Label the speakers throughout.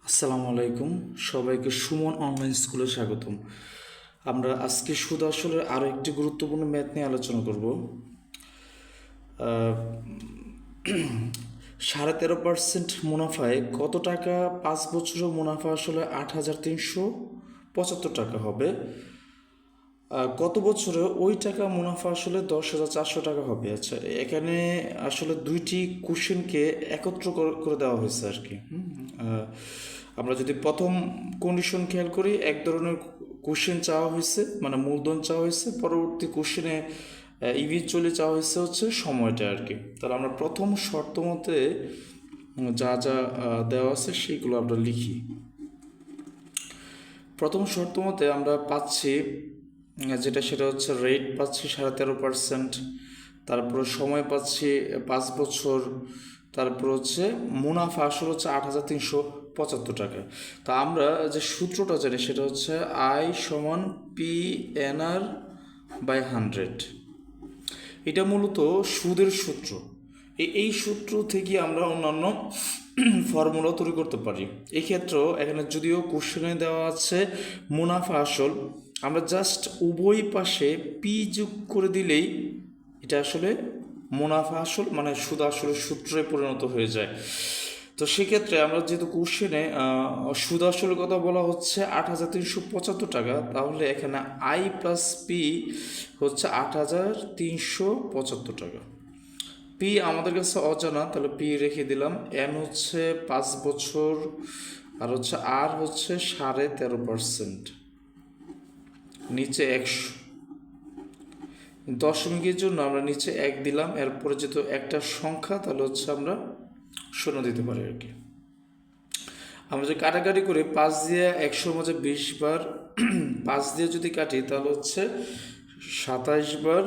Speaker 1: আসসালামু আলাইকুম, সবাইকে সুমন অনলাইন স্কুলে স্বাগতম। আমরা আজকে সুদ আসলের আরও একটি গুরুত্বপূর্ণ ম্যাথ নিয়ে আলোচনা করব। 13.5% মুনাফায় কত টাকা 5 বছরের মুনাফা আসলে 8,375 টাকা হবে। কত বছরে ওই টাকা মুনাফা আসলে 10,400 টাকা হবে। আচ্ছা, এখানে আসলে দুইটি কোশ্চেনকে একত্র করে দেওয়া হয়েছে আর কি। আমরা যদি প্রথম কন্ডিশন খেয়াল করি, এক ধরনের কোশ্চেন চাওয়া হয়েছে, মানে মূলধন চাওয়া হয়েছে, পরবর্তী কোশ্চেনে ইভিচুয়ালি চাওয়া হয়েছে হচ্ছে সময়টা আর কি। তাহলে আমরা প্রথম শর্ত মতে যা যা দেওয়া আছে সেইগুলো আমরা লিখি। প্রথম শর্ত মতে আমরা পাচ্ছি সেটা হচ্ছে রেট পাচ্ছি 13.5%, তারপরে সময় পাচ্ছি 5 বছর, তারপর হচ্ছে মুনাফা আসলে হচ্ছে 8,375 টাকা। তা আমরা যে সূত্রটা জানি সেটা হচ্ছে আই সমান PNR/100। এটা মূলত সুদের সূত্র। এই সূত্র থেকে আমরা অন্যান্য ফর্মুলা তৈরি করতে পারি। এই ক্ষেত্রেও এখানে যদিও কোশ্চেনে দেওয়া আছে মুনাফা আসল, আমরা জাস্ট উভয় পাশে পি যোগ করে দিলেই এটা আসলে মুনাফা আসল মানে সুদ আসলের সূত্রে পরিণত হয়ে যায়। তো সেক্ষেত্রে আমরা যেহেতু কোশ্চেনে সুদ আসলের কথা বলা হচ্ছে 8,375 টাকা, তাহলে এখানে আই প্লাস পি হচ্ছে 8,375 টাকা। পি আমাদের কাছে অজানা, তাহলে পি রেখে দিলাম। এন হচ্ছে 5 বছর, আর হচ্ছে আর হচ্ছে 13.5%, নিচে 100। দশমিকের জন্য আমরা নিচে 1 দিলাম, এরপরে যেহেতু একটা সংখ্যা তাহলে হচ্ছে আমরা 0 দিতে পারি আর কি। আমরা যদি কাটাকাটি করি 5 দিয়ে 100 মাঝে 20 বার, 5 দিয়ে যদি কাটি তাহলে হচ্ছে 27 বার,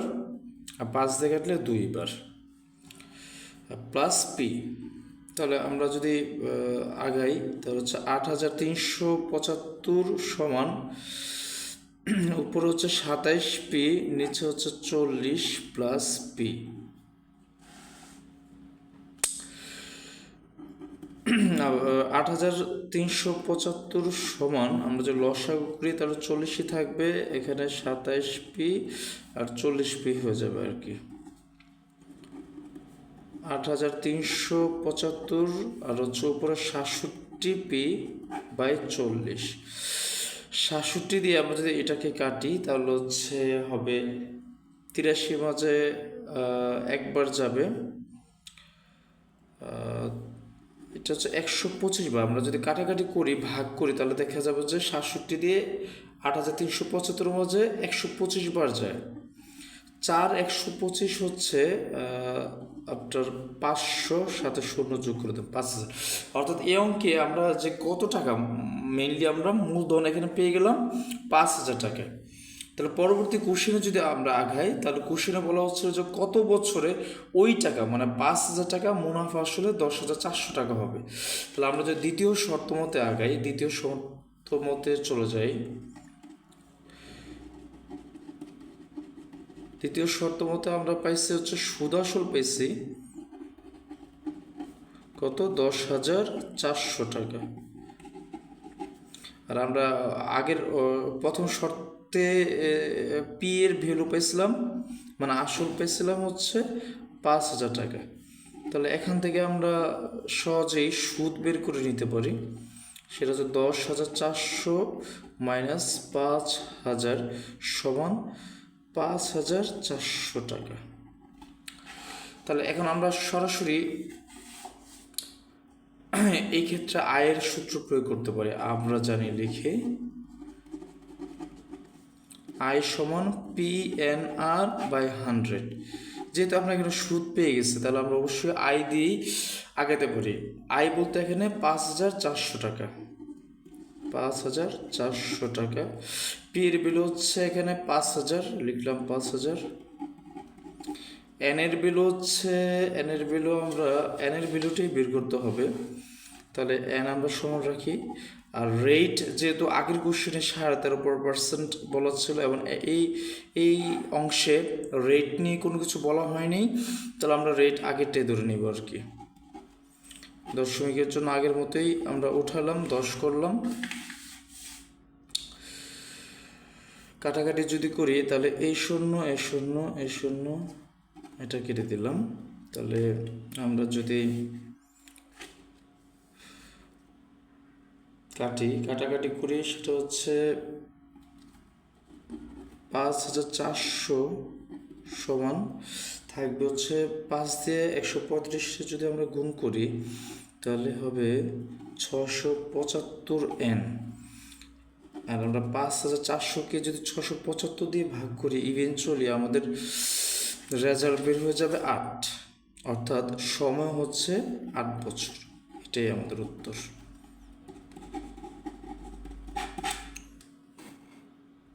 Speaker 1: আর 5 দিয়ে কাটলে 2 বার, প্লাস পি। তাহলে আমরা যদি আগাই তাহলে হচ্ছে 8,375 সমান উপরে হচ্ছে 27 পি, নিচে হচ্ছে 40 প্লাস পি। 8,375 সমান আমরা যদি লসাগু করি তাহলে 40ই থাকবে, এখানে 27পি আর 40পি হয়ে যাবে আর কি। 8,375 আর হচ্ছে উপরে 67p/40। 67 দিয়ে আমরা যদি এটাকে কাটি তাহলে হচ্ছে হবে 83 মাঝে একবার যাবে, এটা হচ্ছে 125 বার। আমরা যদি কাটাকাটি করি ভাগ করি তাহলে দেখা যাবে যে 67 দিয়ে 8,375 মাঝে 125 বার যায়। 125 হচ্ছে আপনার 500, সাথে 0 যোগ করে দেব 5,000। অর্থাৎ এই অঙ্কে আমরা যে কত টাকা মেইনলি আমরা মূলধন এখানে পেয়ে গেলাম 5,000 টাকা। তাহলে পরবর্তী কোশ্চেনে যদি আমরা আগাই তাহলে কোশ্চেনে বলা হচ্ছে যে কত বছরে ওই টাকা মানে 5,000 টাকা মুনাফা আসলে 10,400 টাকা হবে। তাহলে আমরা যদি দ্বিতীয় শর্ত মতে আগাই, দ্বিতীয় শর্ত মতে চলে যাই, দ্বিতীয় শর্ত মতে আমরা পাইছি হচ্ছে সুদ আসল পাইছি কত 10,400 টাকা। আর আমরা আগের প্রথম শর্তে পি এর ভ্যালু পাইছিলাম মানে আসল পাইছিলাম হচ্ছে 5,000 টাকা। তাহলে এখান থেকে আমরা সহজেই সুদ বের করে নিতে পারি। সেটা হচ্ছে 10,400 মাইনাস 5,000 সমান 5,400 টাকা। তাহলে এখন আমরা সরাসরি এই ক্ষেত্রে আয়ের সূত্র প্রয়োগ করতে পারি। আমরা জানি লিখে আয় সমান PNR/100। যেহেতু আমরা এখানে সুদ পেয়ে গেছি তাহলে আমরা অবশ্যই আয় দিয়েই আগাতে পারি। আয় বলতে এখানে 5,400 টাকা, 5,400 টাকা। পি এর বিল হচ্ছে এখানে 5,000, লিখলাম 5,000। এনের বিলও হচ্ছে, এনের বিলও আমরা এনের বিলুটাই বের করতে হবে। তাহলে এন আমরা সমান রাখি। আর রেট যেহেতু আগের কোশ্চেনে 13.5% বলা ছিল এবং এই অংশে রেট নিয়ে কোনো কিছু বলা হয়নি, তাহলে আমরা রেট আগেরটাই ধরে নিব আর কি। দশমিকের জন্য আগের মতোই আমরা উঠালাম, 10 করলাম। কাটাকাটি যদি করি তাহলে এই শূন্য এই শূন্য এই শূন্য এটা কেটে দিলাম। তাহলে আমরা যদি কাটাকাটি করি সেটা হচ্ছে 5400 সমান থাকবে হচ্ছে 5 দিয়ে 135 যদি আমরা গুণ করি তাহলে হবে 675 n। আর আমরা 5400-কে যদি 675 দিয়ে ভাগ করি ইভেনচুয়ালি আমাদের রেজাল্ট বের হয়ে যাবে 8, অর্থাৎ সময় হচ্ছে 8 বছর। এটাই আমাদের উত্তর।